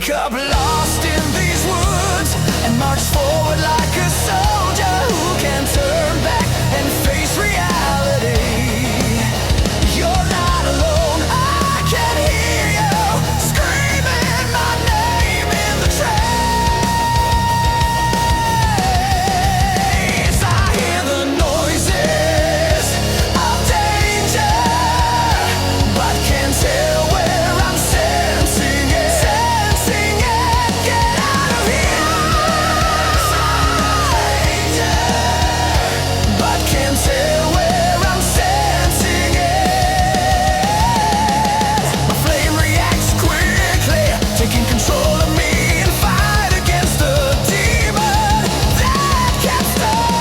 wake up lost in these woods and march forward like a soldier who can turn back and face reality. You're not alone, I can hear you screaming my name in the trains. I hear the noises of danger, but can't tell where I'm sensing it. Sensing it, get out of here. Danger, but can't tell where I'm sensing it. My flame reacts quickly, taking control of me and fight against the demon that kept stalking.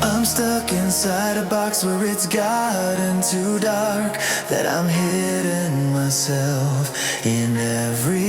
I'm stuck inside a box where it's gotten too dark, that I'm hidden myself in every